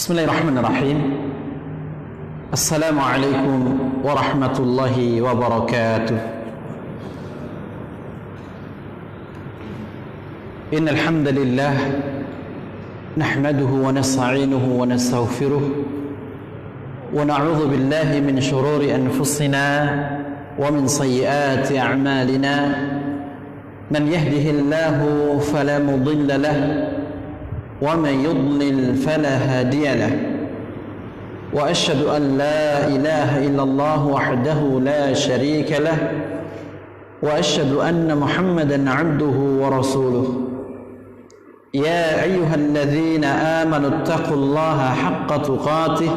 Bismillahirrahmanirrahim. Assalamualaikum warahmatullahi wabarakatuh. Innal hamdalillah nahmaduhu wa nasta'inuhu wa nastaghfiruh wa na'udzu billahi min shururi anfusina wa min sayyiati a'malina. Man yahdihillahu fala mudilla lahu ومن يضلل فلا هادي له وأشهد أن لا إله إلا الله وحده لا شريك له وأشهد أن محمدا عبده ورسوله يا أيها الذين آمنوا اتقوا الله حق تقاته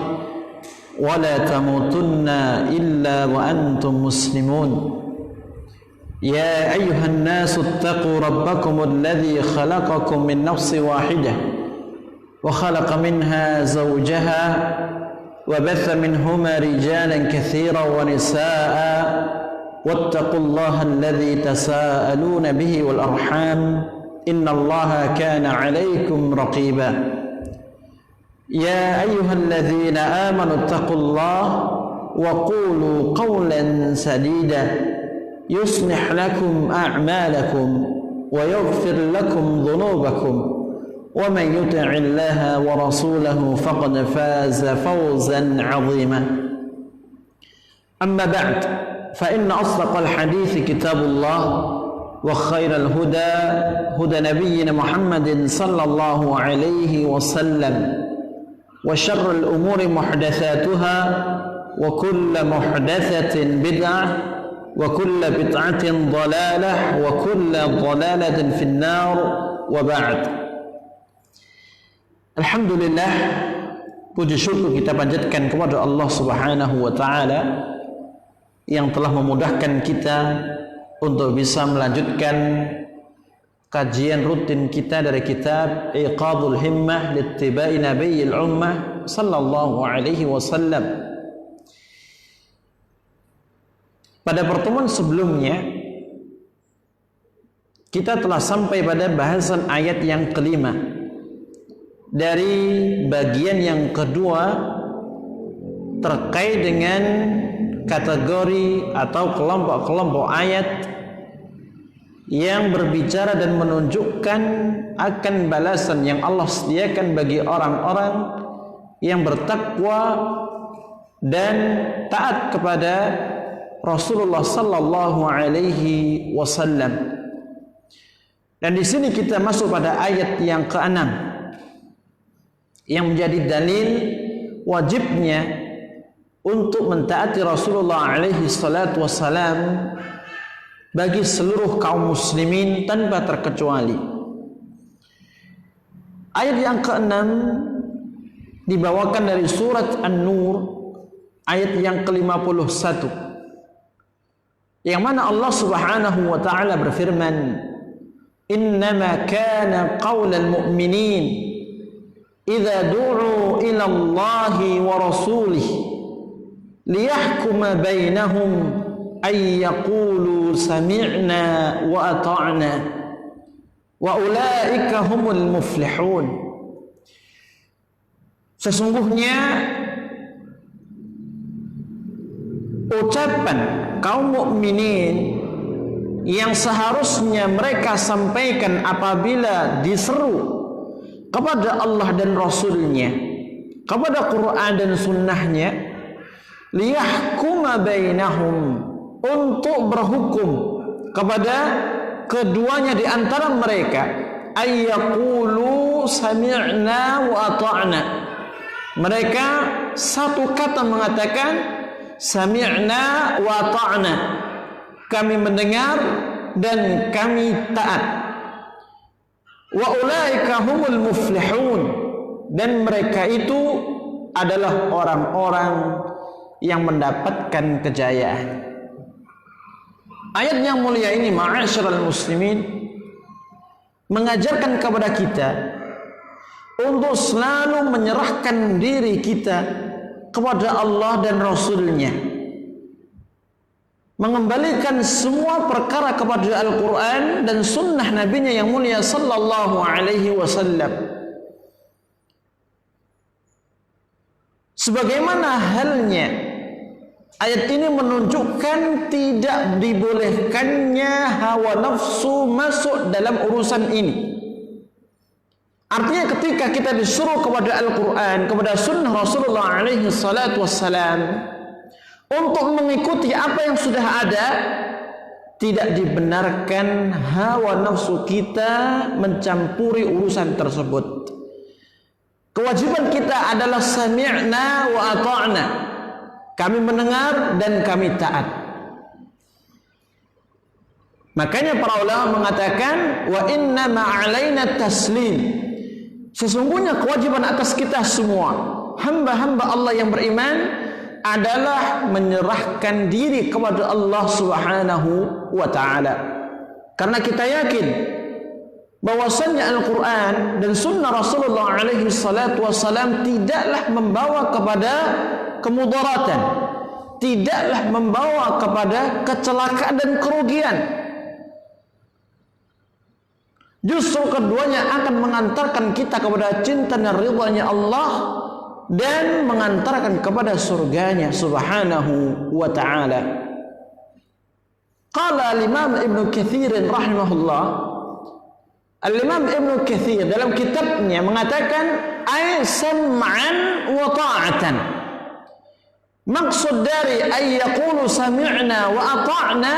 ولا تموتن إلا وأنتم مسلمون يا أيها الناس اتقوا ربكم الذي خلقكم من نفس واحدة وخلق منها زوجها وبث منهما رجالا كثيرا ونساء واتقوا الله الذي تساءلون به والأرحام إن الله كان عليكم رقيبا يا أيها الذين آمنوا اتقوا الله وقولوا قولا سديدا يصلح لكم أعمالكم ويغفر لكم ذنوبكم ومن يطع الله ورسوله فقد فاز فوزا عظيما أما بعد فإن أصدق الحديث كتاب الله وخير الهدى هدى نبينا محمد صلى الله عليه وسلم وشر الأمور محدثاتها وكل محدثة بدعة وكل بدعة ضلالة وكل ضلالة في النار وبعد. Alhamdulillah, puji syukur kita panjatkan kepada Allah Subhanahu wa taala yang telah memudahkan kita untuk bisa melanjutkan kajian rutin kita dari kitab Iqadul Himmah Littiba'i Nabiyil Ummah sallallahu alaihi wasallam. Pada pertemuan sebelumnya kita telah sampai pada bahasan ayat yang kelima dari bagian yang kedua terkait dengan kategori atau kelompok-kelompok ayat yang berbicara dan menunjukkan akan balasan yang Allah sediakan bagi orang-orang yang bertakwa dan taat kepada Rasulullah sallallahu alaihi wasallam. Dan di sini kita masuk pada ayat yang ke-6 yang menjadi dalil wajibnya untuk mentaati Rasulullah alaihi salatu wasallam bagi seluruh kaum muslimin tanpa terkecuali. Ayat yang ke-6 dibawakan dari surat An-Nur ayat yang ke-51, yang mana Allah Subhanahu wa taala berfirman, "Innama kana qaulal mu'minin idza du'u ila Allahi wa rasulih liyahkuma bainahum ay yaqulu sami'na wa ata'na wa ulaika humul muflihun." Sesungguhnya ucapan kaum mukminin yang seharusnya mereka sampaikan apabila diseru kepada Allah dan Rasulnya, kepada Quran dan Sunnahnya, liyahkuma bainahum, untuk berhukum kepada keduanya di antara mereka, ayyaqulu sami'na wa ata'na, mereka satu kata mengatakan sami'na wa ta'na, kami mendengar dan kami taat. Wa ulaika humul muflihun, dan mereka itu adalah orang-orang yang mendapatkan kejayaan. Ayat yang mulia ini, ma'asyiral muslimin, mengajarkan kepada kita untuk selalu menyerahkan diri kita kepada Allah dan Rasulnya, mengembalikan semua perkara kepada Al-Quran dan sunnah Nabi-Nya yang mulia sallallahu alaihi wasallam. Sebagaimana halnya ayat ini menunjukkan tidak dibolehkannya hawa nafsu masuk dalam urusan ini. Artinya ketika kita disuruh kepada Al-Quran, kepada sunnah Rasulullah alaihi salatu wassalam untuk mengikuti apa yang sudah ada, tidak dibenarkan hawa nafsu kita mencampuri urusan tersebut. Kewajiban kita adalah sami'na wa ata'na. Kami mendengar dan kami taat. Makanya para ulama mengatakan wa inna ma'alaina taslim. Sesungguhnya kewajiban atas kita semua hamba-hamba Allah yang beriman adalah menyerahkan diri kepada Allah Subhanahu wa ta'ala. Karena kita yakin bahwasanya Al-Quran dan sunnah Rasulullah alaihi salatu wassalam tidaklah membawa kepada kemudaratan, tidaklah membawa kepada kecelakaan dan kerugian. Justru keduanya akan mengantarkan kita kepada cinta dan ridhanya Allah dan mengantarkan kepada surganya Subhanahu wa ta'ala. Qala al-Imam Ibn Katsir rahimahullah, Al-Imam Ibn Katsir dalam kitabnya mengatakan ay sam'an wa ta'atan. Maksud dari ay yaqulu sami'na wa ata'na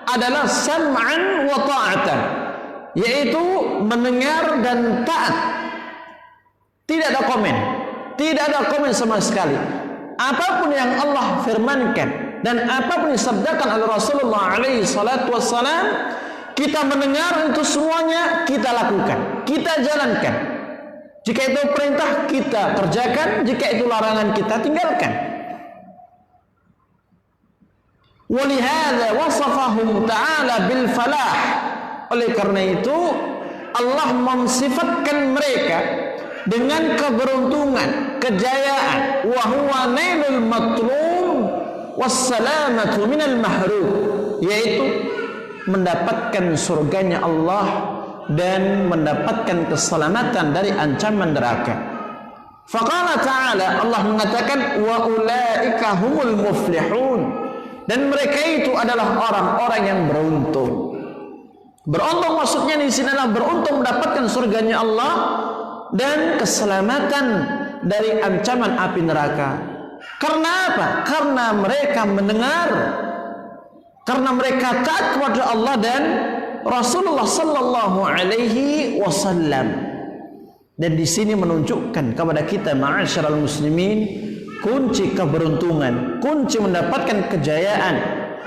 adalah sam'an wa ta'atan, yaitu mendengar dan taat. Tidak ada komen, tidak ada komen sama sekali. Apapun yang Allah firmankan dan apapun yang disabdakan oleh Rasulullah alaihi salatu wassalam, kita mendengar itu semuanya, kita lakukan, kita jalankan. Jika itu perintah, kita kerjakan. Jika itu larangan, kita tinggalkan. Walihada wasafahum ta'ala bil falah. Oleh karena itu Allah mensifatkan mereka dengan keberuntungan, kejayaan. Wa huwa nailul matlum wassalamatu minal mahrum, yaitu mendapatkan surganya Allah dan mendapatkan keselamatan dari ancaman neraka. Faqala ta'ala, Allah mengatakan wa ulaika humul muflihun, dan mereka itu adalah orang-orang yang beruntung. Beruntung maksudnya di sini adalah beruntung mendapatkan surganya Allah dan keselamatan dari ancaman api neraka. Karena apa? Karena mereka mendengar, karena mereka taat kepada Allah dan Rasulullah sallallahu alaihi wasallam. Dan di sini menunjukkan kepada kita ma'asyiral muslimin, kunci keberuntungan, kunci mendapatkan kejayaan,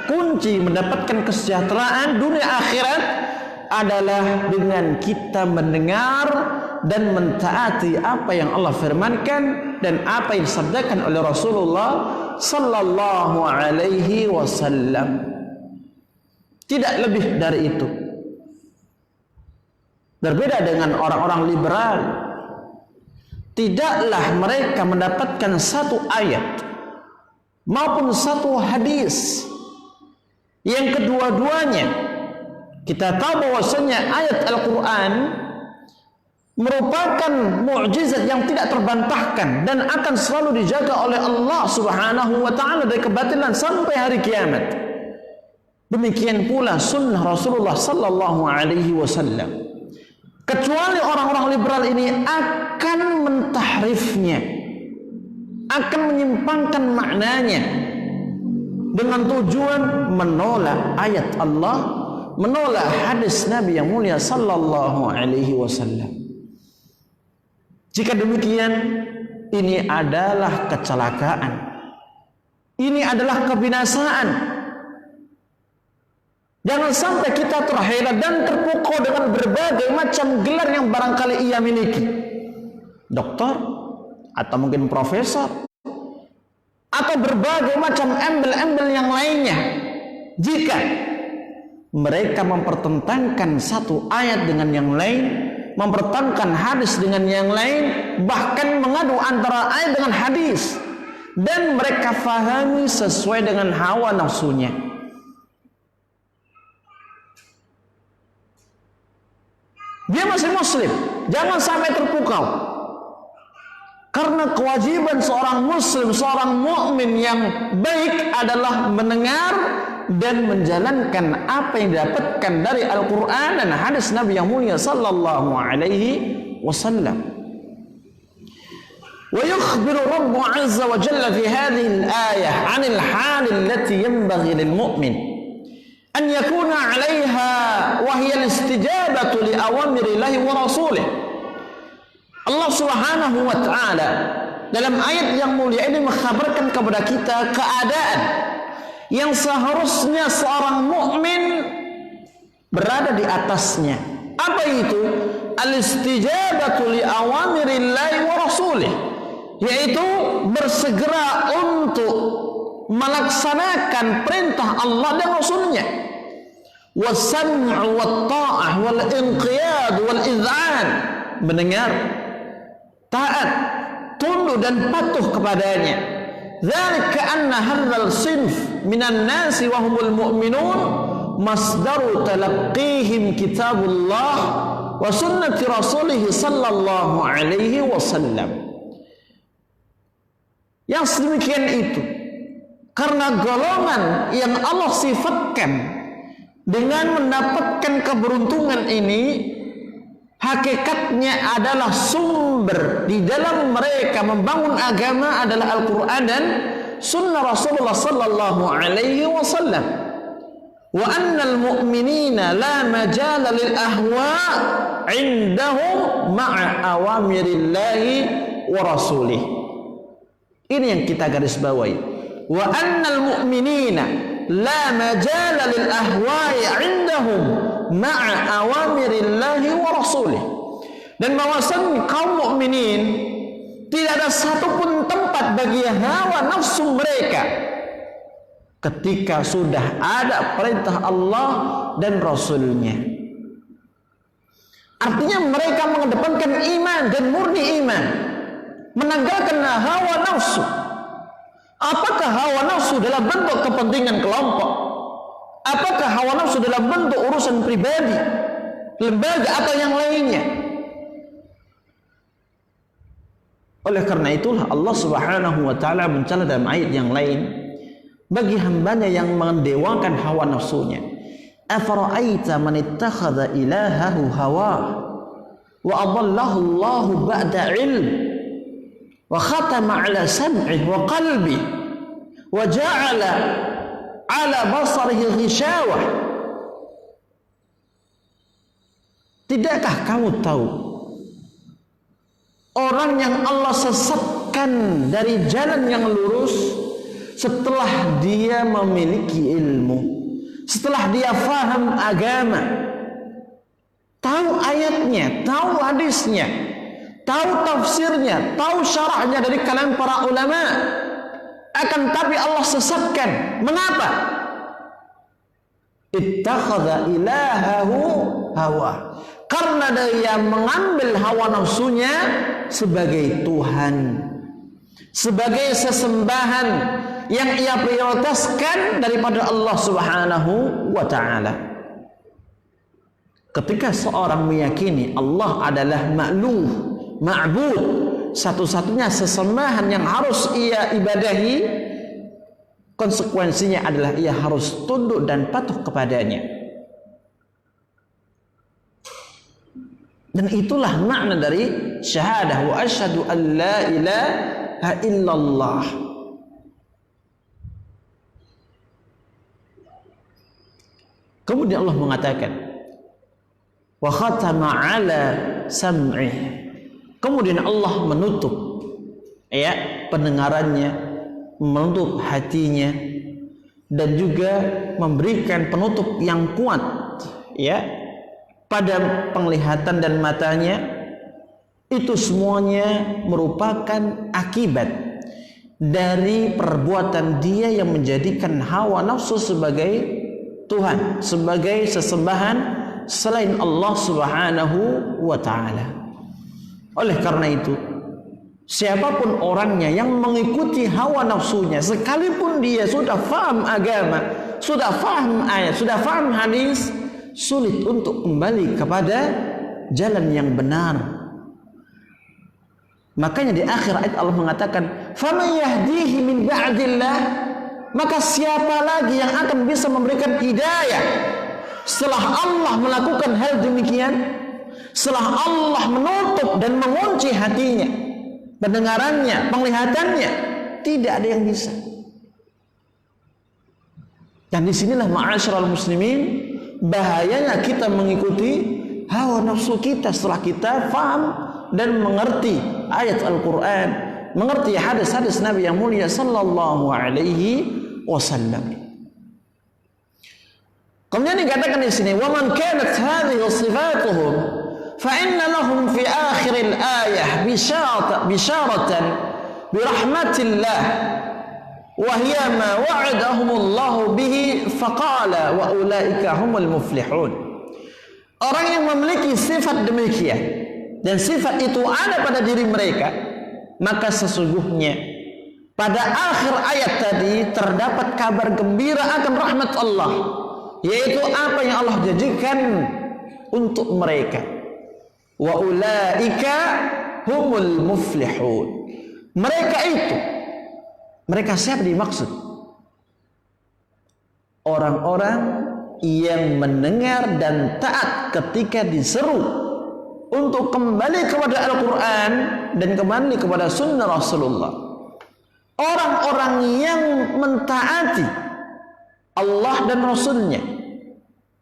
kunci mendapatkan kesejahteraan dunia akhirat adalah dengan kita mendengar dan mentaati apa yang Allah firmankan dan apa yang disabdakan oleh Rasulullah sallallahu alaihi wasallam. Tidak lebih dari itu. Berbeda dengan orang-orang liberal, tidaklah mereka mendapatkan satu ayat maupun satu hadis yang kedua-duanya kita tahu bahwasanya ayat Al-Quran merupakan mukjizat yang tidak terbantahkan dan akan selalu dijaga oleh Allah Subhanahu wa ta'ala dari kebatilan sampai hari kiamat. Demikian pula sunnah Rasulullah sallallahu alaihi wasallam. Kecuali orang-orang liberal ini akan mentahrifnya, akan menyimpangkan maknanya dengan tujuan menolak ayat Allah, menolak hadis Nabi yang mulia sallallahu alaihi wasallam. Jika demikian, ini adalah kecelakaan. Ini adalah kebinasaan. Jangan sampai kita terheran dan terpukau dengan berbagai macam gelar yang barangkali ia miliki. Doktor, atau mungkin profesor, atau berbagai macam embel-embel yang lainnya. Jika mereka mempertentangkan satu ayat dengan yang lain, mempertentangkan hadis dengan yang lain, bahkan mengadu antara ayat dengan hadis, dan mereka fahami sesuai dengan hawa nafsunya, dia masih muslim, jangan sampai terpukau. Karena kewajiban seorang muslim, seorang mukmin yang baik adalah mendengar dan menjalankan apa yang didapatkan dari Al-Quran dan hadis Nabi yang mulia sallallahu alaihi wasallam. Wa yukhbiru Rabbu azza wa jalla fi hadhihi al-ayah 'anil hal allati yanbaghi lil mu'min an yakuna 'alayha wa hiya al-istijabatu li awamirillahi wa rasulih. Allah Subhanahu wa taala dalam ayat yang mulia ini mengkhabarkan kepada kita keadaan yang seharusnya seorang mukmin berada di atasnya. Apa itu? Al-istijabatu li awamirillahi wa rasulih, yaitu bersegera untuk melaksanakan perintah Allah dan Rasulnya. Wasam'u wat ta'ah wal inqiyad wal idhan, mendengar, taat, tunduk dan patuh kepadanya. Dzalika anna hadzal sinf minan nasi wa humul mu'minun masdaru talaqqihim kitabullah wa sunnati rasulih sallallahu alaihi wasallam. Yang sedemikian itu karena golongan yang Allah sifatkan dengan mendapatkan keberuntungan ini hakikatnya adalah sumber di dalam mereka membangun agama adalah Al-Quran dan sunnah Rasulullah sallallahu alaihi wasallam. Wa annal mu'minina la majala lil ahwa' indahum ma'a awamirillahi wa rasulih. Ini yang kita garis bawahi. Wa annal mu'minina la majala lil ahwa'i indahum ma'a awamirillahi wa rasulih. Dan bahwasan kaum mukminin tidak ada satupun tempat bagi hawa nafsu mereka ketika sudah ada perintah Allah dan Rasulnya. Artinya mereka mengedepankan iman dan murni iman, menanggalkan hawa nafsu. Apakah hawa nafsu dalam bentuk kepentingan kelompok? Apakah hawa nafsu dalam bentuk urusan pribadi, lembaga atau yang lainnya? Oleh karena itulah Allah Subhanahu wa taala mencela dalam ayat yang lain bagi hambanya yang mendewakan hawa nafsunya. Afara'aita man ittakhadha ilahahu hawa wa adallahu Allahu ba'da ilm wa khatama 'ala sam'ihi wa qalbi wa ja'ala 'ala basarihi ghishawah. Tidakkah kamu tahu orang yang Allah sesatkan dari jalan yang lurus setelah dia memiliki ilmu, setelah dia faham agama, tahu ayatnya, tahu hadisnya, tahu tafsirnya, tahu syarahnya dari kalangan para ulama, akan tapi Allah sesatkan. Mengapa? Ittakhadha ilahahu hawa, karena dia mengambil hawa nafsunya sebagai Tuhan, sebagai sesembahan yang ia prioritaskan daripada Allah Subhanahu wa taala. Ketika seorang meyakini Allah adalah ma'luh, ma'bud, satu-satunya sesembahan yang harus ia ibadahi, konsekuensinya adalah ia harus tunduk dan patuh kepadanya. Dan itulah makna dari syahadah wa asyhadu an la ilaha illallah. Kemudian Allah mengatakan wa khatama ala sam'ih. Kemudian Allah menutup pendengarannya, menutup hatinya, dan juga memberikan penutup yang kuat pada penglihatan dan matanya. Itu semuanya merupakan akibat dari perbuatan dia yang menjadikan hawa nafsu sebagai Tuhan, sebagai sesembahan selain Allah Subhanahu wa taala. Oleh karena itu, siapapun orangnya yang mengikuti hawa nafsunya, sekalipun dia sudah faham agama, sudah faham ayat, sudah faham hadis, sulit untuk kembali kepada jalan yang benar. Makanya di akhir ayat Allah mengatakan, "Faman yahdihi min ba'dillah?" Maka siapa lagi yang akan bisa memberikan hidayah setelah Allah melakukan hal demikian? Setelah Allah menutup dan mengunci hatinya, pendengarannya, penglihatannya, tidak ada yang bisa. Dan disinilah ma'asyiral muslimin, bahayanya kita mengikuti hawa nafsu kita setelah kita faham dan mengerti ayat Al-Quran, mengerti hadis-hadis Nabi yang mulia sallallahu alaihi wasallam. Kemudian dikatakan di sini, wa man kanat hadhihi sifatuhum fa inna lahum fi akhir al-ayah bisharatan bi rahmatillah wa hiya ma wa'adahumullahu bihi faqala wa ulaika humul muflihun. Orang yang memiliki sifat demikian dan sifat itu ada pada diri mereka, maka sesungguhnya pada akhir ayat tadi terdapat kabar gembira akan rahmat Allah, yaitu apa yang Allah janjikan untuk mereka. Wa ulaika humul muflihun. Mereka itu, mereka siapa dimaksud? Orang-orang yang mendengar dan taat ketika diseru untuk kembali kepada Al-Quran dan kembali kepada sunnah Rasulullah. Orang-orang yang mentaati Allah dan Rasulnya,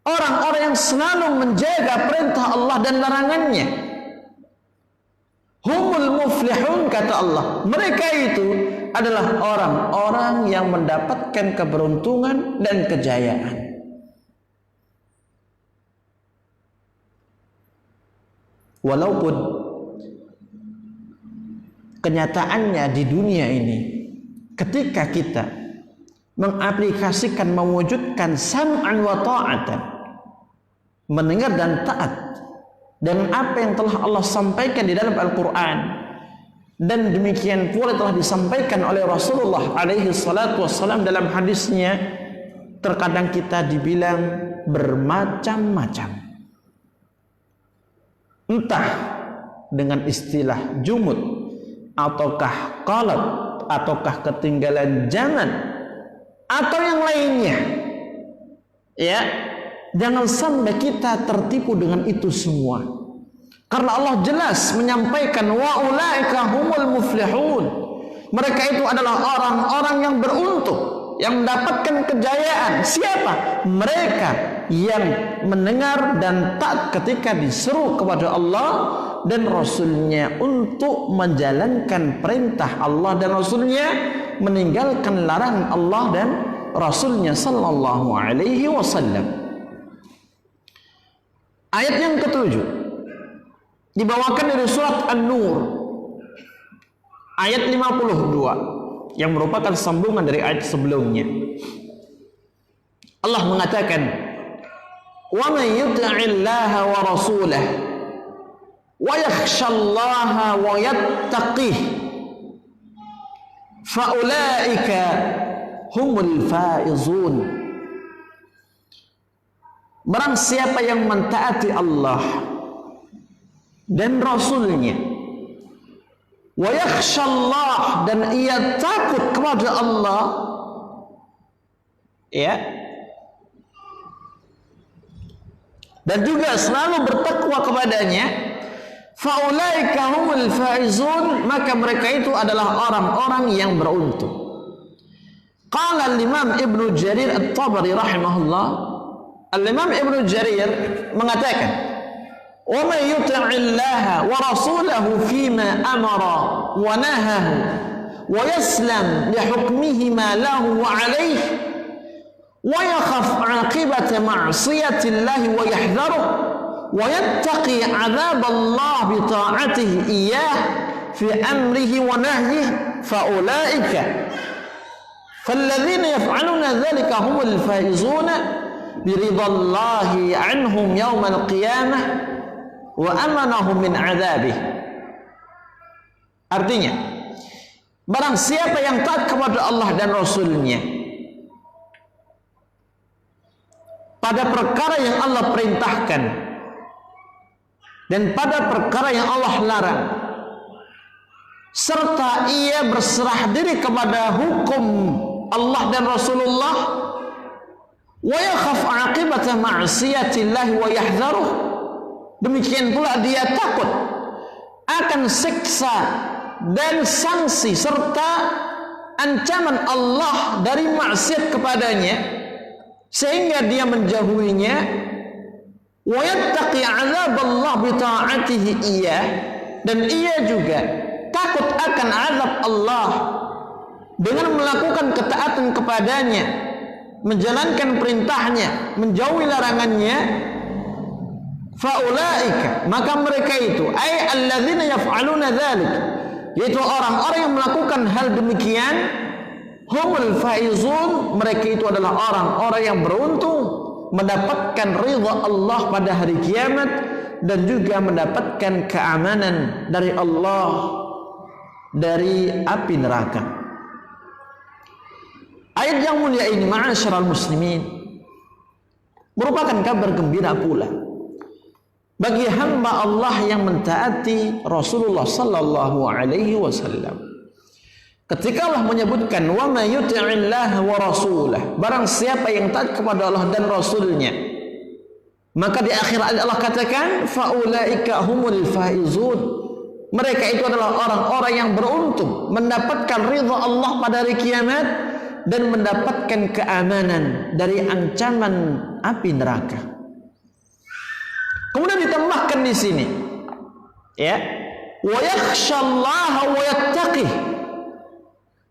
orang-orang yang selalu menjaga perintah Allah dan larangannya, humul muflihun, kata Allah. Mereka itu adalah orang-orang yang mendapatkan keberuntungan dan kejayaan. Walaupun kenyataannya di dunia ini, ketika kita mengaplikasikan, mewujudkan sam'an wa ta'atan, mendengar dan taat dan apa yang telah Allah sampaikan di dalam Al-Quran, dan demikian pula telah disampaikan oleh Rasulullah alaihi salatu wassalam dalam hadisnya, terkadang kita dibilang bermacam-macam, entah dengan istilah jumud, ataukah qalab, ataukah ketinggalan zaman, atau yang lainnya. Ya, jangan sampai kita tertipu dengan itu semua, karena Allah jelas menyampaikan wa ulaika humul muflihun. Mereka itu adalah orang-orang yang beruntung, yang mendapatkan kejayaan. Siapa? Mereka yang mendengar dan taat ketika diseru kepada Allah dan Rasulnya untuk menjalankan perintah Allah dan Rasulnya, meninggalkan larangan Allah dan Rasulnya sallallahu alaihi wasallam. Ayat yang ketujuh dibawakan dari surat An-Nur ayat 52 yang merupakan sambungan dari ayat sebelumnya. Allah mengatakan, wa man yuti'illaha wa rasulahu wa yakhshallaha wa yattaqih fa ulaika humul faizun. Barang siapa yang mentaati Allah dan Rasulnya, wa yakhshallah, dan ia takut kepada Allah, ya, dan juga selalu bertakwa kepadanya, faulaika humul faizun, maka mereka itu adalah orang-orang yang beruntung. Qala al-Imam Ibnu Jarir At-Tabari rahimahullah, Al-Imam Ibnu Jarir mengatakan, wa may yuti'illaha wa rasulahu fima amara wa nahahu wa yaslam li hukmihima lahu wa alayhi wa yakhaf 'aqibata ma'siyatillahi wa yahdharuhu wa yattaqi 'adhab Allah bi ta'atihi iyyah fi amrihi wa nahyihi fa ulaika فالذين يفعلون ذلك هم الفائزون برضا الله عنهم يوم القيامة وأمنهم من عذابه. Artinya, barang siapa yang taat kepada Allah dan Rasulnya pada perkara yang Allah perintahkan dan pada perkara yang Allah larang, serta ia berserah diri kepada hukum Allah dan Rasulullah, wa yakhaf aqibata ma'siyatillah wa yahdharuh, demikian pula dia takut akan siksa dan sanksi serta ancaman Allah dari maksiat kepadanya, sehingga dia menjauhinya. Wa yattaqi 'adzab Allah bi ta'atihi iyah, dan ia juga takut akan azab Allah dengan melakukan ketaatan kepadanya, menjalankan perintahnya, menjauhi larangannya. Faulaika, maka mereka itu, ay alladzina yaf'aluna dzalik, yaitu orang-orang yang melakukan hal demikian, humul faizun, mereka itu adalah orang-orang yang beruntung, mendapatkan ridha Allah pada hari kiamat dan juga mendapatkan keamanan dari Allah dari api neraka. Ayat yang mulia ini, ma'asyiral muslimin, merupakan kabar gembira pula bagi hamba Allah yang mentaati Rasulullah sallallahu alaihi wasallam. Ketika Allah menyebutkan wa may yuti'illaha wa rasulahu, barang siapa yang taat kepada Allah dan Rasulnya, maka di akhir ayat Allah katakan faulaika humul faizun, mereka itu adalah orang-orang yang beruntung, mendapatkan ridha Allah pada hari kiamat dan mendapatkan keamanan dari ancaman api neraka. Kemudian ditambahkan di sini, ya, wa yakhshallaha wa yattaqih.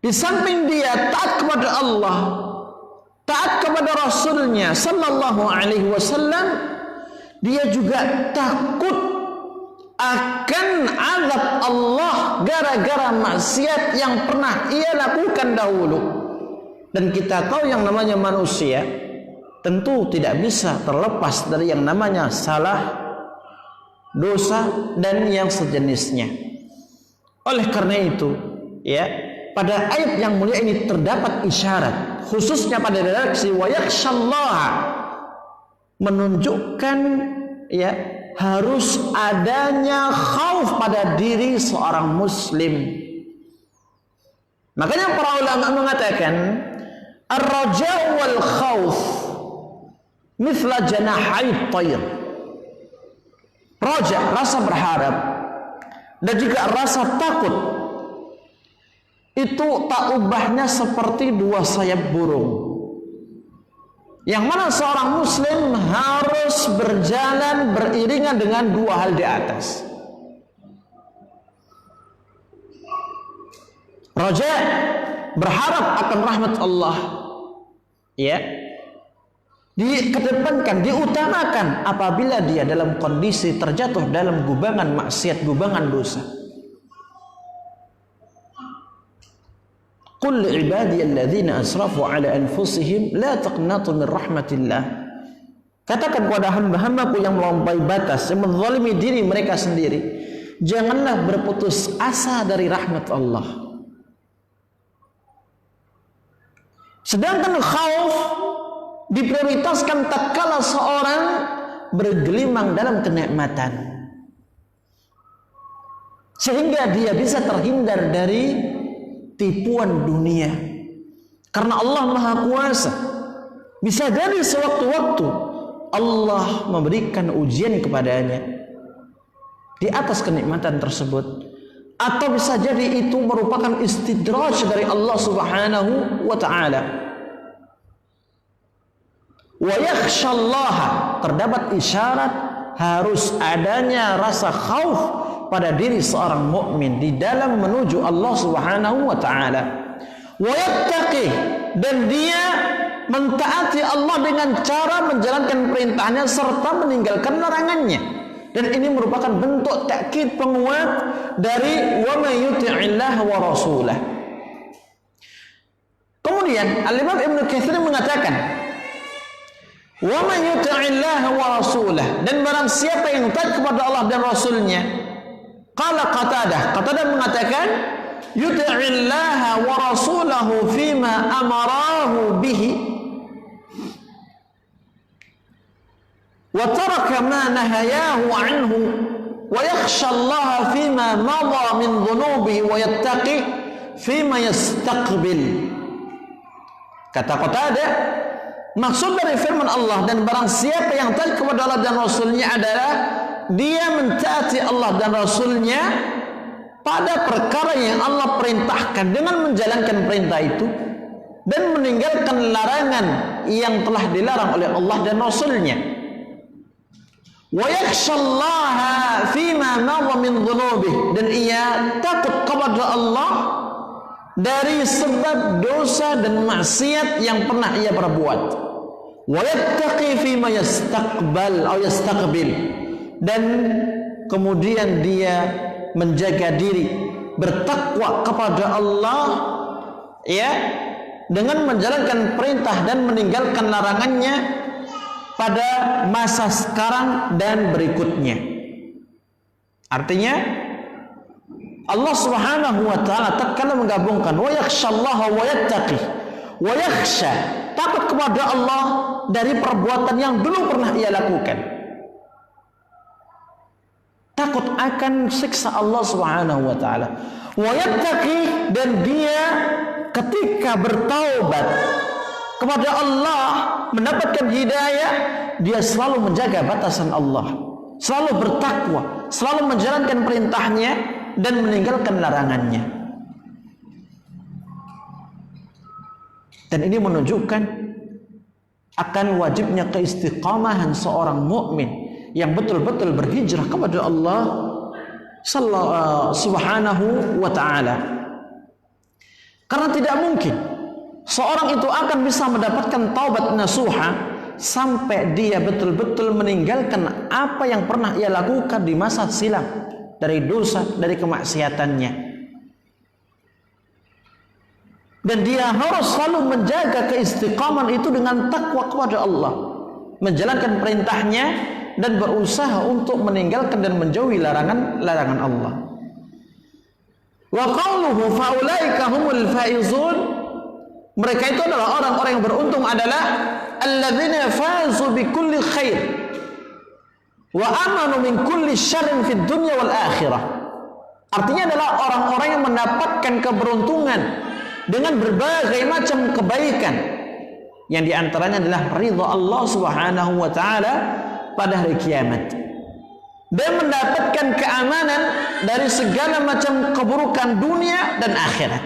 Di samping dia taat kepada Allah, taat kepada Rasulnya sallallahu alaihi wasallam, dia juga takut akan azab Allah gara-gara maksiat yang pernah ia lakukan dahulu. Dan kita tahu yang namanya manusia tentu tidak bisa terlepas dari yang namanya salah, dosa, dan yang sejenisnya. Oleh karena itu, ya, pada ayat yang mulia ini terdapat isyarat, khususnya pada redaksi wa yakhshallaha, menunjukkan, ya, harus adanya khauf pada diri seorang muslim. Makanya para ulama mengatakan ar-raja' wal khauf mithla janahai tayr. Raja, rasa berharap, dan juga rasa takut, itu tak ubahnya seperti dua sayap burung, yang mana seorang muslim harus berjalan beriringan dengan dua hal di atas. Raja, berharap akan rahmat Allah, ya, dikedepankan, diutamakan apabila dia dalam kondisi terjatuh dalam gubangan maksiat, gubangan dosa. Qul li'ibadiyalladzina asrafu ala anfusihim la taqnatu min rahmatillah. Katakan kepada hamba-hambaku yang melampaui batas, yang menzalimi diri mereka sendiri, janganlah berputus asa dari rahmat Allah. Sedangkan khauf diprioritaskan tatkala seorang bergelimang dalam kenikmatan, sehingga dia bisa terhindar dari tipuan dunia. Karena Allah Maha Kuasa, bisa jadi sewaktu-waktu Allah memberikan ujian kepadanya di atas kenikmatan tersebut, atau bisa jadi itu merupakan istidraj dari Allah Subhanahu wa ta'ala. Wa yakhshallaha, terdapat isyarat harus adanya rasa khauf pada diri seorang mukmin di dalam menuju Allah Subhanahu wa ta'ala. Wa yattaqih, dan dia mentaati Allah dengan cara menjalankan perintahnya serta meninggalkan larangannya. Dan ini merupakan bentuk takkid penguat dari wa may yuti'illah wa rasulah. Kemudian Al-Imam Ibnu Katsir mengatakan wa may yuti'illah wa rasulah, dan barang siapa yang taat kepada Allah dan Rasulnya. Qala Qatadah mengatakan yuti'illah wa rasulahu fima amarahu bihi wa taraka ma nahayahu anhu wa yakhshallaha fima madha min dhunubihi wa yattaqi fima yastaqbil. Kata Qatadah, maksud dari firman Allah, dan barang siapa yang taat kepada Allah dan Rasulnya adalah dia mentaati Allah dan Rasulnya pada perkara yang Allah perintahkan dengan menjalankan perintah itu dan meninggalkan larangan yang telah dilarang oleh Allah dan Rasulnya. Wa yakhshallaha fima madha min dhunubihi, dan ia takut kepada Allah dari sebab dosa dan maksiat yang pernah ia perbuat. Wa yattaqi fima yastaqbal atau yastaqbil, dan kemudian dia menjaga diri, bertakwa kepada Allah ya, dengan menjalankan perintah dan meninggalkan larangannya pada masa sekarang dan berikutnya. Artinya Allah Subhanahu wa taala tatkala menggabungkan wa yakhshallaha wa yattaqi wa yakhsha, takut kepada Allah dari perbuatan yang dulu pernah ia lakukan, takut akan siksa Allah Subhanahu wa taala, wa yattaqi, dan dia ketika bertaubat kepada Allah mendapatkan hidayah, dia selalu menjaga batasan Allah, selalu bertakwa, selalu menjalankan perintahnya dan meninggalkan larangannya. Dan ini menunjukkan akan wajibnya keistiqamahan seorang mukmin yang betul-betul berhijrah kepada Allah Subhanahu wa ta'ala. Karena tidak mungkin seorang itu akan bisa mendapatkan taubat nasuha sampai dia betul-betul meninggalkan apa yang pernah ia lakukan di masa silam dari dosa, dari kemaksiatannya. Dan dia harus selalu menjaga keistiqaman itu dengan takwa kepada Allah, menjalankan perintahnya dan berusaha untuk meninggalkan dan menjauhi larangan Allah. Wa qawluhu faulaika humul faizun, mereka itu adalah orang-orang yang beruntung, adalah alladzina fazu bi kulli khair wa amanu min kulli syarrin fid dunya wal akhirah. Artinya adalah orang-orang yang mendapatkan keberuntungan dengan berbagai macam kebaikan, yang diantaranya adalah ridha Allah Subhanahu wa ta'ala pada hari kiamat, dan mendapatkan keamanan dari segala macam keburukan dunia dan akhirat.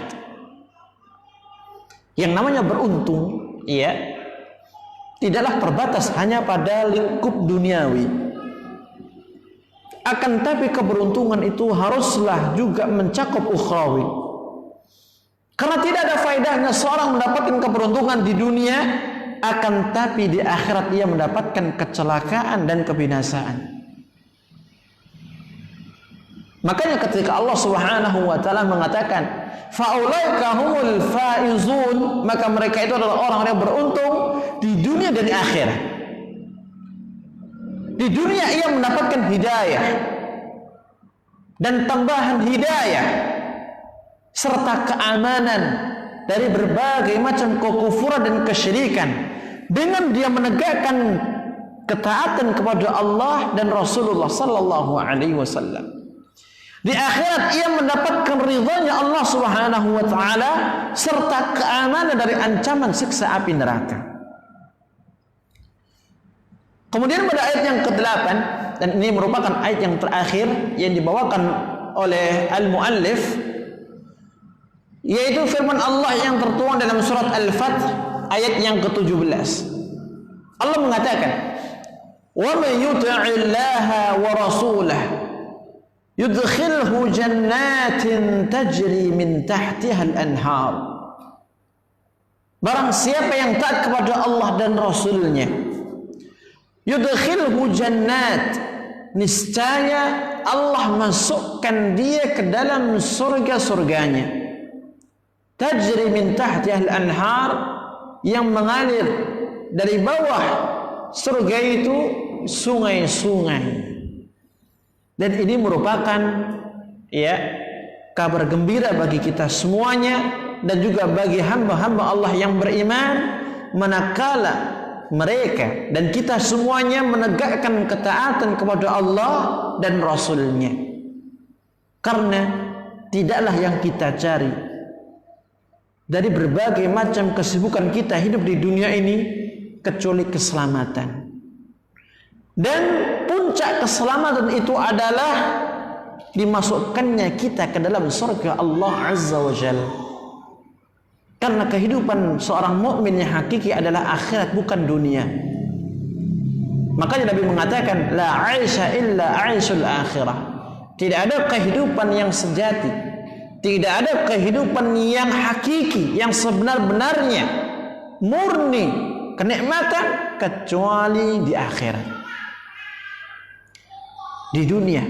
Yang namanya beruntung, ya, tidaklah terbatas hanya pada lingkup duniawi. Akan tapi keberuntungan itu haruslah juga mencakup ukhrawi. Karena tidak ada faedahnya seorang mendapatkan keberuntungan di dunia, akan tapi di akhirat ia mendapatkan kecelakaan dan kebinasaan. Makanya ketika Allah Subhanahu wa ta'ala mengatakan faulaika humul faizun, maka mereka itu adalah orang-orang yang beruntung di dunia dan di akhirat. Di dunia ia mendapatkan hidayah dan tambahan hidayah serta keamanan dari berbagai macam kekufuran dan kesyirikan, dengan dia menegakkan ketaatan kepada Allah dan Rasulullah sallallahu alaihi wasallam. Di akhirat ia mendapatkan ridhanya Allah Subhanahu wa ta'ala serta keamanan dari ancaman siksa api neraka. Kemudian pada ayat yang ke-8, dan ini merupakan ayat yang terakhir yang dibawakan oleh al-muallif, yaitu firman Allah yang tertuang dalam surat Al-Fath ayat yang ke-17. Allah mengatakan, "Wa may yuti'illaha wa rasulahu yudkhilhu jannatin tajri min tahtiha al-anhar." Barang siapa yang taat kepada Allah dan Rasulnya, yudkhilhu jannat, niscaya Allah masukkan dia ke dalam surga-surganya, tajri min tahtiha al-anhar, yang mengalir dari bawah surga itu sungai-sungai. Dan ini merupakan, ya, kabar gembira bagi kita semuanya dan juga bagi hamba-hamba Allah yang beriman, manakala mereka dan kita semuanya menegakkan ketaatan kepada Allah dan Rasul-Nya. Karena tidaklah yang kita cari dari berbagai macam kesibukan kita hidup di dunia ini kecuali keselamatan. Dan puncak keselamatan itu adalah dimasukkannya kita ke dalam surga Allah Azza wa Jalla. Karena kehidupan seorang mukmin yang hakiki adalah akhirat, bukan dunia. Makanya Nabi mengatakan la aisha illa aisyul akhirah. Tidak ada kehidupan yang sejati, tidak ada kehidupan yang hakiki, yang sebenar-benarnya murni kenikmatan kecuali di akhirat. Di dunia,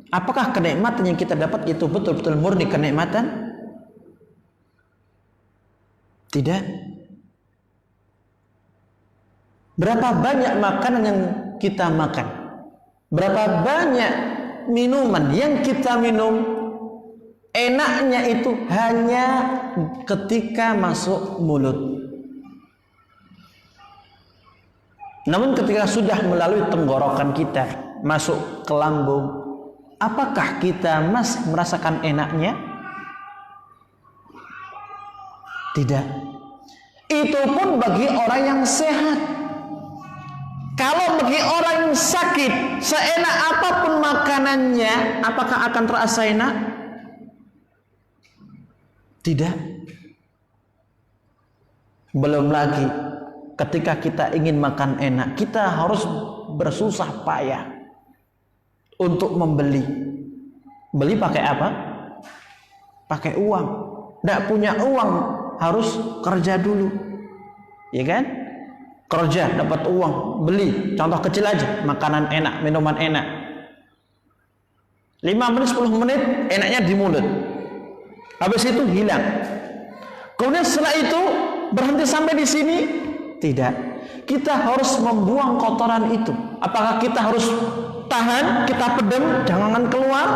apakah kenikmatan yang kita dapat itu betul-betul murni kenikmatan? Tidak. Berapa banyak makanan yang kita makan, berapa banyak minuman yang kita minum, enaknya itu hanya ketika masuk mulut. Namun ketika sudah melalui tenggorokan kita, masuk ke lambung, apakah kita masih merasakan enaknya? Tidak. Itu pun bagi orang yang sehat. Kalau bagi orang yang sakit, seenak apapun makanannya, apakah akan terasa enak? Tidak. Belum lagi ketika kita ingin makan enak, kita harus bersusah payah untuk membeli. Beli pakai apa? Pakai uang. Tidak punya uang, harus kerja dulu, ya kan? Kerja dapat uang, beli. Contoh kecil aja, makanan enak, minuman enak. 5 menit, 10 menit enaknya di mulut, habis itu hilang. Kemudian setelah itu berhenti sampai di sini? Tidak. Kita harus membuang kotoran itu. Apakah kita harus tahan, kita pedem, jangan keluar?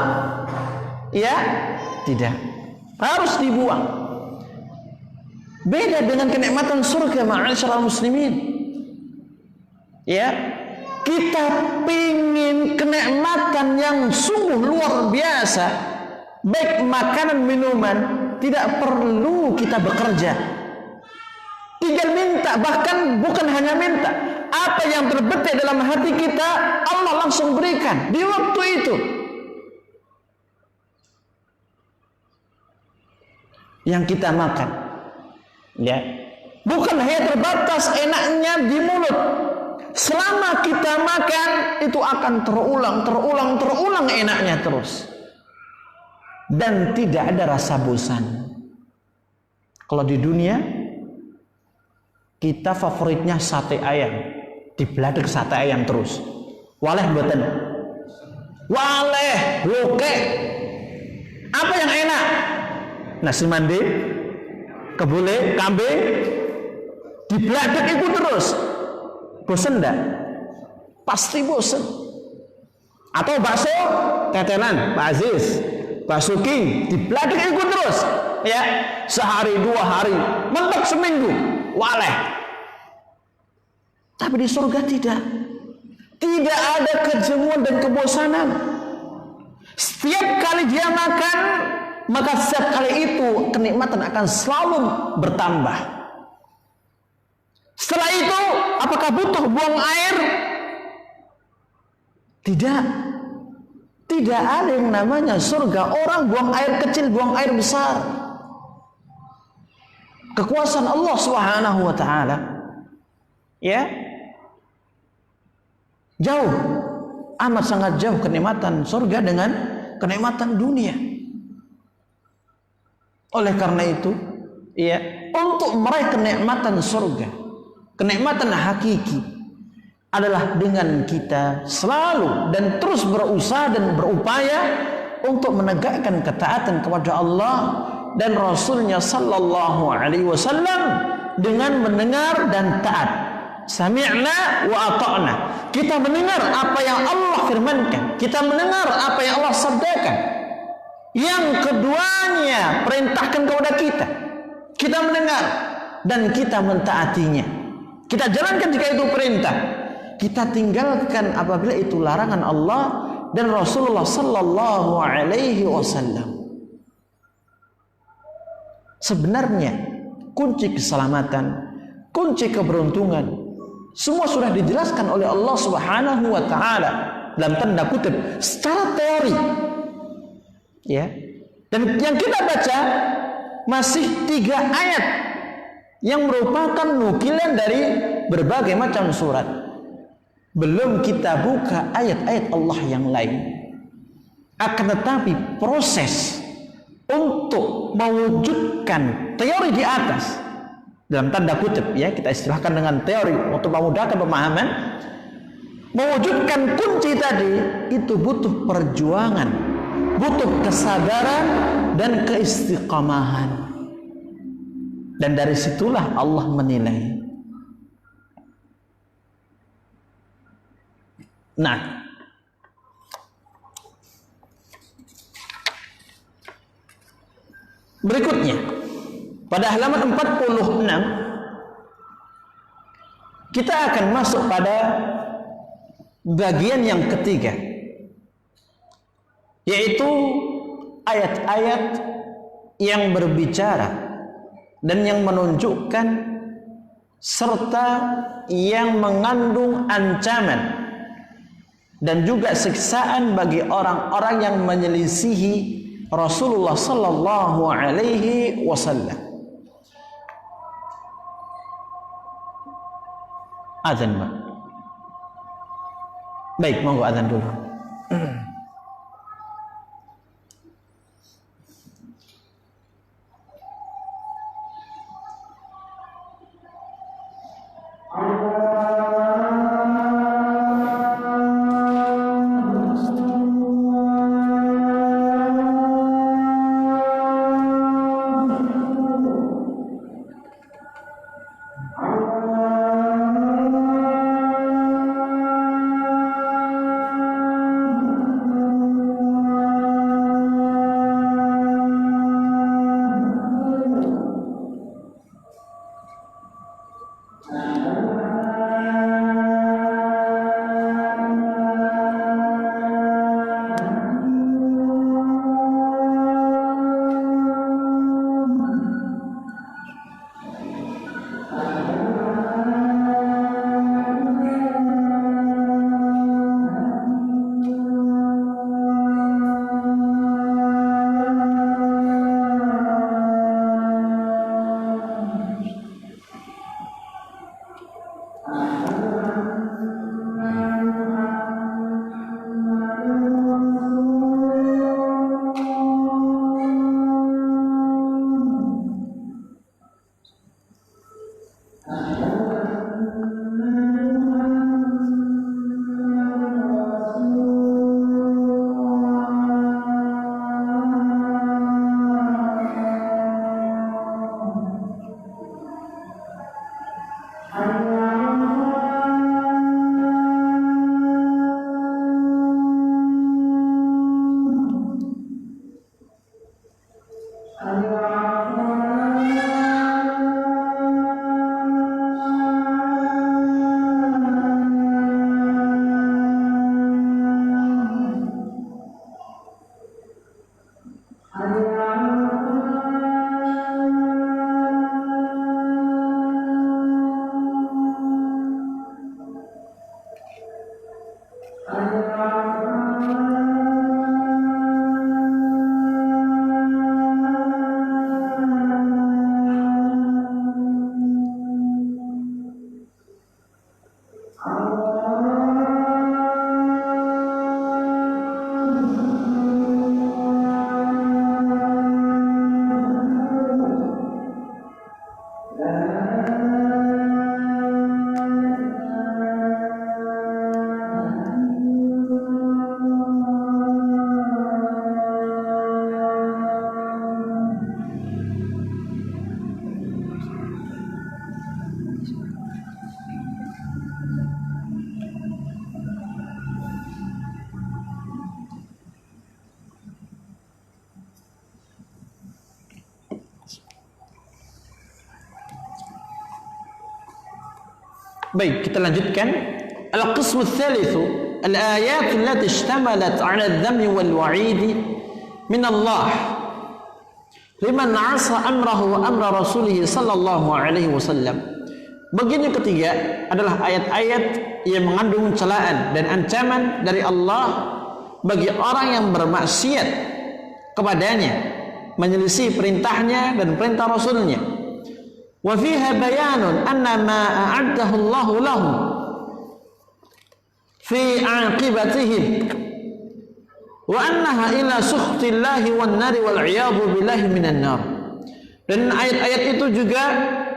Ya, tidak. Harus dibuang. Beda dengan kenikmatan surga, ma'asyiral muslimin. Ya, kita pingin kenikmatan yang sungguh luar biasa, baik makanan minuman, tidak perlu kita bekerja, tinggal minta. Bahkan bukan hanya minta, apa yang terbetik dalam hati kita Allah langsung berikan di waktu itu. Yang kita makan, ya, bukan hanya terbatas enaknya di mulut. Selama kita makan itu akan terulang enaknya terus, dan tidak ada rasa bosan. Kalau di dunia kita favoritnya sate ayam, dibladek sate ayam terus. Waleh mboten? Waleh, oke. Apa yang enak? Nasi mandi, kebule, kambing, dibladek itu terus. Bosan enggak? Pasti bosan. Atau bakso tetelan Pak Aziz, bakso king, dibladek itu terus, ya, sehari 2 hari, mentok seminggu, waleh. Tapi di surga tidak ada kejemuan dan kebosanan. Setiap kali dia makan, maka setiap kali itu kenikmatan akan selalu bertambah. Setelah itu, apakah butuh buang air? Tidak. Tidak ada yang namanya surga orang buang air kecil, buang air besar. Kekuasaan Allah Subhanahu wa taala. Ya. Jauh, amat sangat jauh kenikmatan surga dengan kenikmatan dunia. Oleh karena itu, ya, untuk meraih kenikmatan surga, kenikmatan hakiki adalah dengan kita selalu dan terus berusaha dan berupaya untuk menegakkan ketaatan kepada Allah dan Rasulnya Sallallahu Alaihi Wasallam dengan mendengar dan taat. Sami'na wa ata'na. Kita mendengar apa yang Allah firmankan, kita mendengar apa yang Allah sabdakan. Yang keduanya perintahkan kepada kita, kita mendengar dan kita mentaatinya. Kita jalankan jika itu perintah. Kita tinggalkan apabila itu larangan Allah dan Rasulullah sallallahu alaihi wasallam. Sebenarnya kunci keselamatan, kunci keberuntungan semua sudah dijelaskan oleh Allah Subhanahu wa taala dalam tanda kutip secara teori. Ya. Dan yang kita baca masih 3 ayat yang merupakan nukilan dari berbagai macam surat. Belum kita buka ayat-ayat Allah yang lain. Akan tetapi proses untuk mewujudkan teori di atas, dalam tanda kutip ya, kita istilahkan dengan teori untuk memudahkan pemahaman, mewujudkan kunci tadi itu butuh perjuangan, butuh kesadaran dan keistiqamahan. Dan dari situlah Allah menilai. Nah, berikutnya pada halaman 46 kita akan masuk pada bagian yang ketiga, yaitu ayat-ayat yang berbicara dan yang menunjukkan serta yang mengandung ancaman dan juga siksaan bagi orang-orang yang menyelisihi Rasulullah sallallahu alaihi wasallam. Azan, Pak. Baik, monggo azan dulu. Baik, kita lanjutkan. Al-qismu tsalitsu, al-ayat allati ishtamalat 'ala adh-dhammi wal 'wa'idi min Allah liman 'asa amrahu wa amra rasulih sallallahu alaihi wasallam. Bagian yang ketiga adalah ayat-ayat yang mengandung celaan dan ancaman dari Allah bagi orang yang bermaksiat kepadanya, menyelisih perintahnya dan perintah Rasulnya. Wa fiha bayanun anna ma a'addahu Allah lahum fi aqibatihim wa annaha ila sukhtillahi wan nari wal 'iyadu billahi minan nar. Dan ayat-ayat itu juga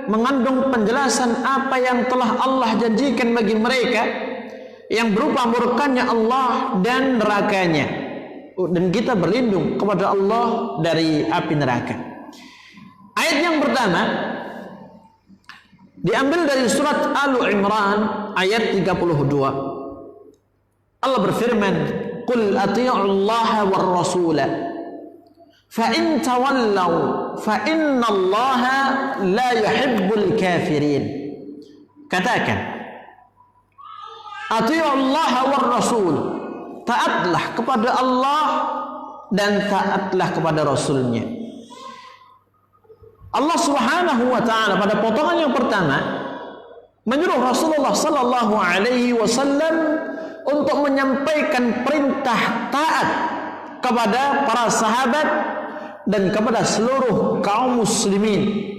mengandung penjelasan apa yang telah Allah janjikan bagi mereka yang berupa murkanya Allah dan nerakanya, dan kita berlindung kepada Allah dari api neraka. Ayat yang pertama diambil dari surat Al-Imran ayat 32. Allah berfirman, "Qul atii'u Allah war rasula fa in tawallaw fa inna Allah la yuhibbul kafirin." Katakan, atii'u Allah war rasul, taatlah kepada Allah dan taatlah kepada Rasulnya. Allah Subhanahu wa ta'ala pada potongan yang pertama menyuruh Rasulullah sallallahu alaihi wasallam untuk menyampaikan perintah taat kepada para sahabat dan kepada seluruh kaum muslimin.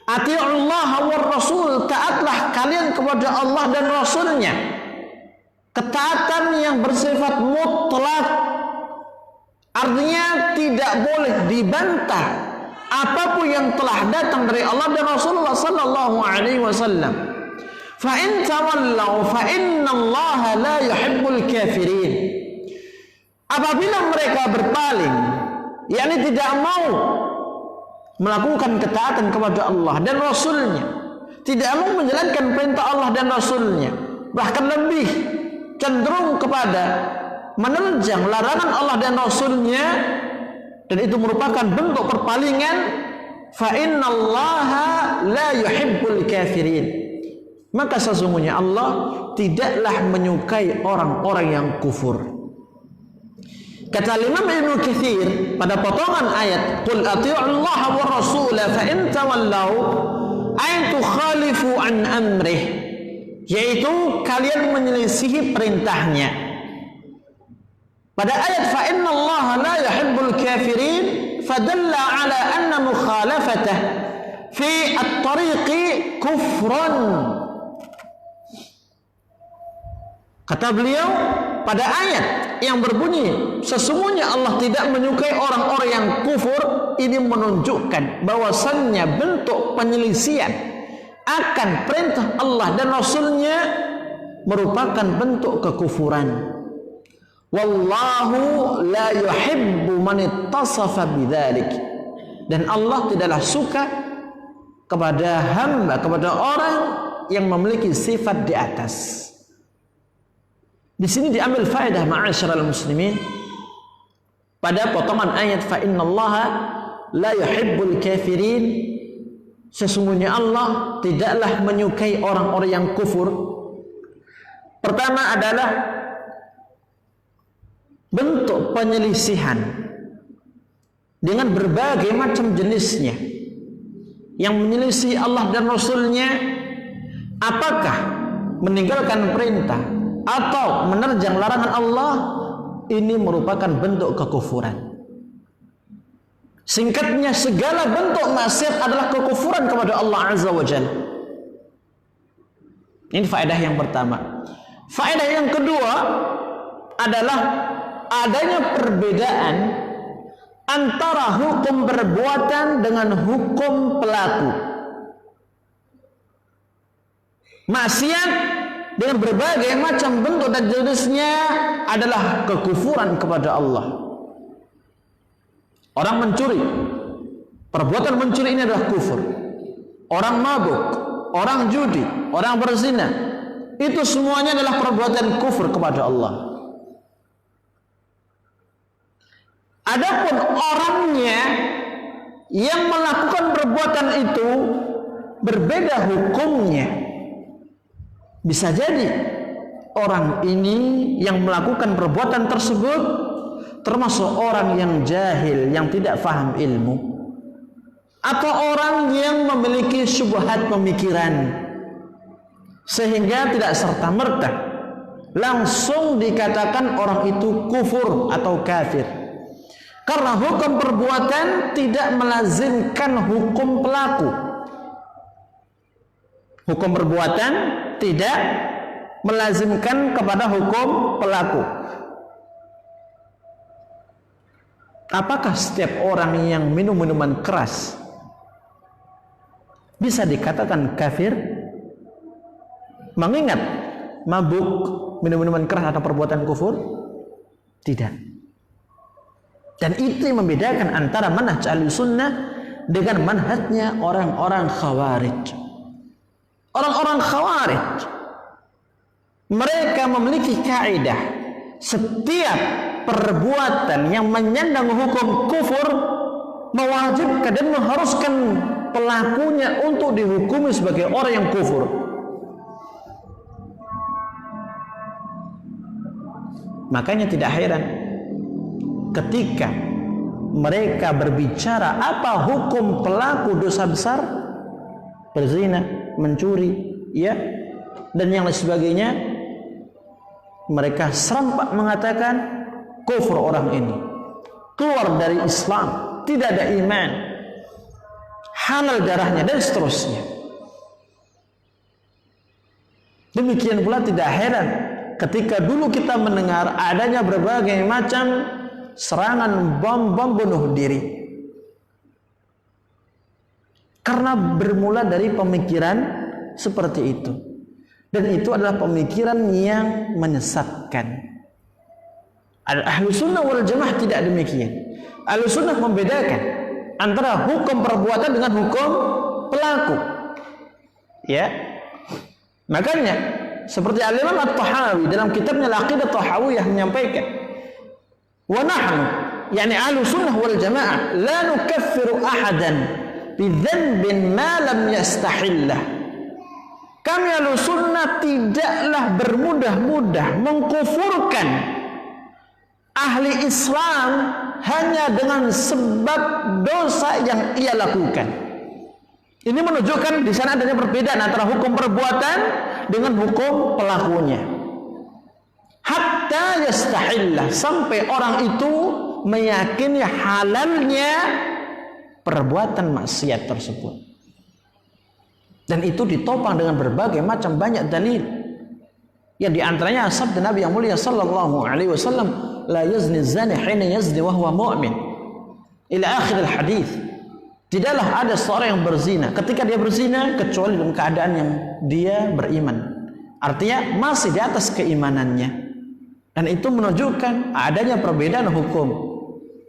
Ati'ullaha war rasul, taatlah kalian kepada Allah dan Rasulnya. Ketaatan yang bersifat mutlak, artinya tidak boleh dibantah apapun yang telah datang dari Allah dan Rasulullah sallallahu alaihi wasallam. Fa in tawallaw fa innallaha la yuhibbul kafirin. Apabila mereka berpaling, yakni tidak mau melakukan ketaatan kepada Allah dan Rasulnya, tidak mau menjalankan perintah Allah dan Rasulnya, bahkan lebih cenderung kepada menerjang larangan Allah dan Rasulnya, dan itu merupakan bentuk perpalingan, fa innallaha la yuhibbul kafirin, maka sesungguhnya Allah tidaklah menyukai orang-orang yang kufur. Kata Imam Ibnu Katsir pada potongan ayat, "Qul atii'u Allah wa rasula fa in tawallaw ay tukhalifu an amrih", yaitu kalian menyelisihi perintahnya. Pada ayat fa inna Allah la yuhibbul kafirin fadalla ala anna mukhalafatah fi at-tariqi kufrun. Kata beliau pada ayat yang berbunyi sesungguhnya Allah tidak menyukai orang-orang yang kufur, ini menunjukkan bahwasannya bentuk penyelisihan akan perintah Allah dan Rasulnya merupakan bentuk kekufuran. Wallahu la yuhibbu man ittasafa bidzalik, dan Allah tidaklah suka kepada hamba, kepada orang yang memiliki sifat di atas. Di sini diambil faedah ma'asyiral muslimin pada potongan ayat fa innallaha la yuhibbul kafirin, sesungguhnya Allah tidaklah menyukai orang-orang yang kufur. Pertama adalah bentuk penyelisihan dengan berbagai macam jenisnya, yang menyelisih Allah dan Rasulnya, apakah meninggalkan perintah atau menerjang larangan Allah, ini merupakan bentuk kekufuran. Singkatnya, segala bentuk maksiat adalah kekufuran kepada Allah Azza wa Jalla. Ini faedah yang pertama. Faedah yang kedua adalah adanya perbedaan antara hukum perbuatan dengan hukum pelaku. Maksiat dengan berbagai macam bentuk dan jenisnya adalah kekufuran kepada Allah. Orang mencuri, perbuatan mencuri ini adalah kufur. Orang mabuk, orang judi, orang berzina, itu semuanya adalah perbuatan kufur kepada Allah. Adapun orangnya yang melakukan perbuatan itu berbeda hukumnya. Bisa jadi orang ini yang melakukan perbuatan tersebut termasuk orang yang jahil, yang tidak faham ilmu, atau orang yang memiliki syubhat pemikiran sehingga tidak serta-merta langsung dikatakan orang itu kufur atau kafir, karena hukum perbuatan tidak melazimkan hukum pelaku. Hukum perbuatan tidak melazimkan kepada hukum pelaku. Apakah setiap orang yang minum minuman keras bisa dikatakan kafir? Mengingat mabuk, minum minuman keras atau perbuatan kufur? Tidak. Dan itu yang membedakan antara manhaj Ahlussunnah dengan manhajnya orang-orang Khawarij. Orang-orang Khawarij, mereka memiliki kaidah, setiap perbuatan yang menyandang hukum kufur mewajibkan dan mengharuskan pelakunya untuk dihukumi sebagai orang yang kufur. Makanya tidak heran ketika mereka berbicara apa hukum pelaku dosa besar, berzina, mencuri, ya, dan yang lain sebagainya, mereka serempak mengatakan kufur orang ini, keluar dari Islam, tidak ada iman, halal darahnya, dan seterusnya. Demikian pula tidak heran ketika dulu kita mendengar adanya berbagai macam serangan bom bunuh diri, karena bermula dari pemikiran seperti itu, dan itu adalah pemikiran yang menyesatkan. Ahlussunnah wal Jamaah tidak demikian. Ahlussunnah membedakan antara hukum perbuatan dengan hukum pelaku. Ya, makanya seperti Al-Imam At-Tahawi dalam kitabnya Al-Aqidah Tahawiyah menyampaikan, wa nahnu, yani Ahlussunnah wal Jamaah, la nukaffiru ahadan bidzanbin ma lam yastahillah. Kami Ahlussunnah tidaklah bermudah-mudah mengkufurkan ahli Islam hanya dengan sebab dosa yang ia lakukan. Ini menunjukkan di sana adanya perbedaan antara hukum perbuatan dengan hukum pelakunya. Hatta yastahillah, sampai orang itu meyakini halalnya perbuatan maksiat tersebut, dan itu ditopang dengan berbagai macam banyak dalil, yang diantaranya sabda Nabi yang mulia sallallahu alaihi wasallam, la yazni zani hina yazni wa huwa mu'min, ila akhir al hadis. Tidaklah ada seorang yang berzina ketika dia berzina kecuali dalam keadaan yang dia beriman, artinya masih di atas keimanannya, dan itu menunjukkan adanya perbedaan hukum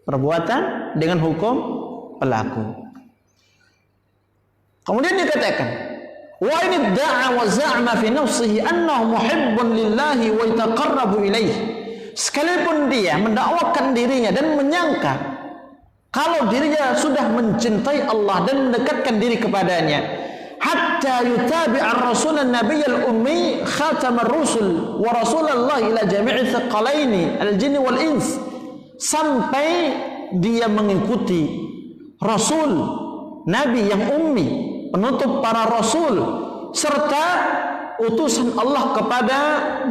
perbuatan dengan hukum pelaku. Kemudian dikatakan, wa in da'a wa za'ama fi nafsihi annahu muhibbun lillahi wa yataqarrabu ilaih. Sekalipun dia mendakwakan dirinya dan menyangka kalau dirinya sudah mencintai Allah dan mendekatkan diri kepadanya, hatta yutabi'a ar-rasul an-nabiy al-ummi khatam ar-rusul wa rasulullah ila jami'i thaqalaini al-jinn wal ins, sampai dia mengikuti Rasul, Nabi yang ummi, penutup para Rasul, serta utusan Allah kepada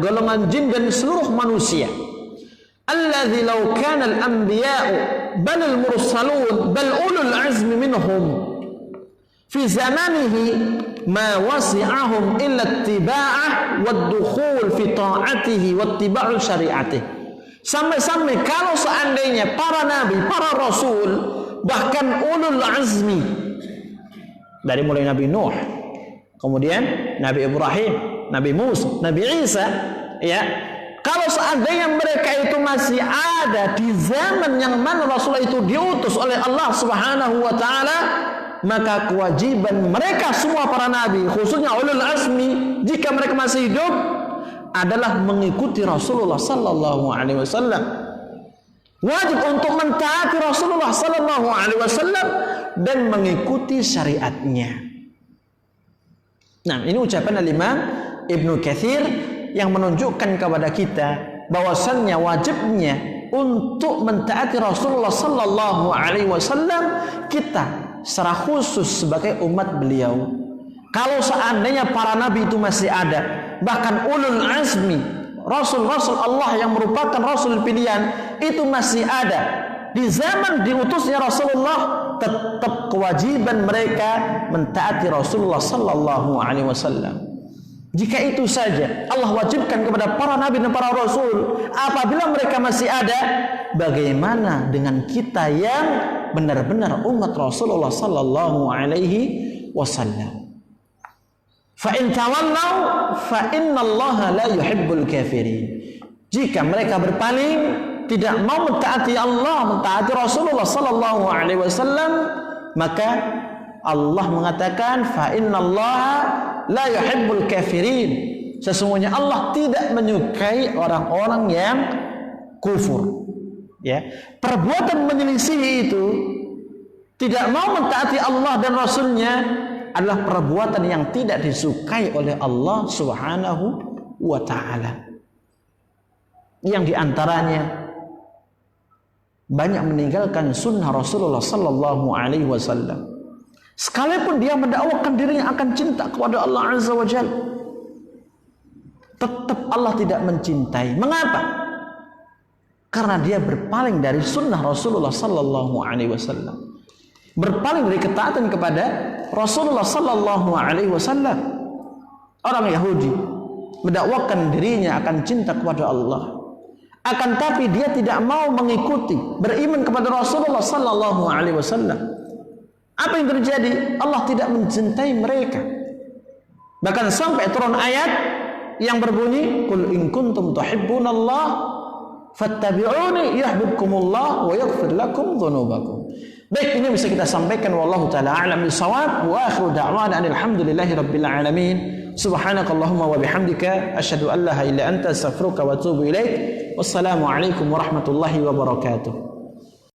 golongan jin dan seluruh manusia. Alladzi law kana al-anbiya'u bal al-mursalun bal ulul azmi minhum fi zamanihi ma wasi'ahum illa ittiba'ah wad-dukhul fi ta'atihi wattiba'u syari'atihi. Sampai-sampai kalau seandainya para nabi, para rasul, bahkan ulul azmi, dari mulai Nabi Nuh, kemudian Nabi Ibrahim, Nabi Musa, Nabi Isa, ya, kalau seandainya mereka itu masih ada di zaman yang mana Rasulullah itu diutus oleh Allah Subhanahu wa taala, maka kewajiban mereka semua para nabi, khususnya ulul azmi, jika mereka masih hidup, adalah mengikuti Rasulullah sallallahu alaihi wasallam. Wajib untuk mentaati Rasulullah sallallahu alaihi wasallam dan mengikuti syariatnya. Nah, ini ucapan Imam Ibnu Katsir yang menunjukkan kepada kita bahwasannya wajibnya untuk mentaati Rasulullah sallallahu alaihi wasallam kita secara khusus sebagai umat beliau. Kalau seandainya para nabi itu masih ada, bahkan ulul azmi, rasul-rasul Allah yang merupakan rasul pilihan itu masih ada di zaman diutusnya Rasulullah, tetap kewajiban mereka mentaati Rasulullah sallallahu alaihi wasallam. Jika itu saja Allah wajibkan kepada para nabi dan para rasul, apabila mereka masih ada, bagaimana dengan kita yang benar-benar umat Rasulullah sallallahu alaihi wasallam? Fa in tawallaw fa innallaha la yuhibbul kafirin. Jika mereka berpaling, tidak mau mentaati Allah, mentaati Rasulullah sallallahu alaihi wasallam, maka Allah mengatakan fa innallaha la yuhibbul kafirin. Sesungguhnya Allah tidak menyukai orang-orang yang kufur. Ya, perbuatan menyelisihi itu, tidak mau mentaati Allah dan Rasulnya, adalah perbuatan yang tidak disukai oleh Allah Subhanahu wa ta'ala. Yang diantaranya banyak meninggalkan sunnah Rasulullah sallallahu alaihi wasallam. Sekalipun dia mendakwakan dirinya akan cinta kepada Allah Azza wa Jalla, tetap Allah tidak mencintai. Mengapa? Karena dia berpaling dari sunnah Rasulullah sallallahu alaihi wasallam, berpaling dari ketaatan kepada Rasulullah sallallahu alaihi wasallam. Orang Yahudi mendakwakan dirinya akan cinta kepada Allah, akan tapi dia tidak mau mengikuti, beriman kepada Rasulullah sallallahu alaihi wasallam. Apa yang terjadi? Allah tidak mencintai mereka. Bahkan sampai turun ayat yang berbunyi, "Qul in kuntum tuhibbunallah fattabi'uni yuhibbukumullah wa yaghfir lakum dzunubakum." Baik, ini bisa kita sampaikan, wallahu taala a'lam bissawab, wa akhiru da'wana alhamdulillahi rabbil alamin. Subhanakallahumma wa bihamdika asyhadu an la ilaha illa anta astaghfiruka wa atubu ilaik. Wassalamu alaikum warahmatullahi wabarakatuh.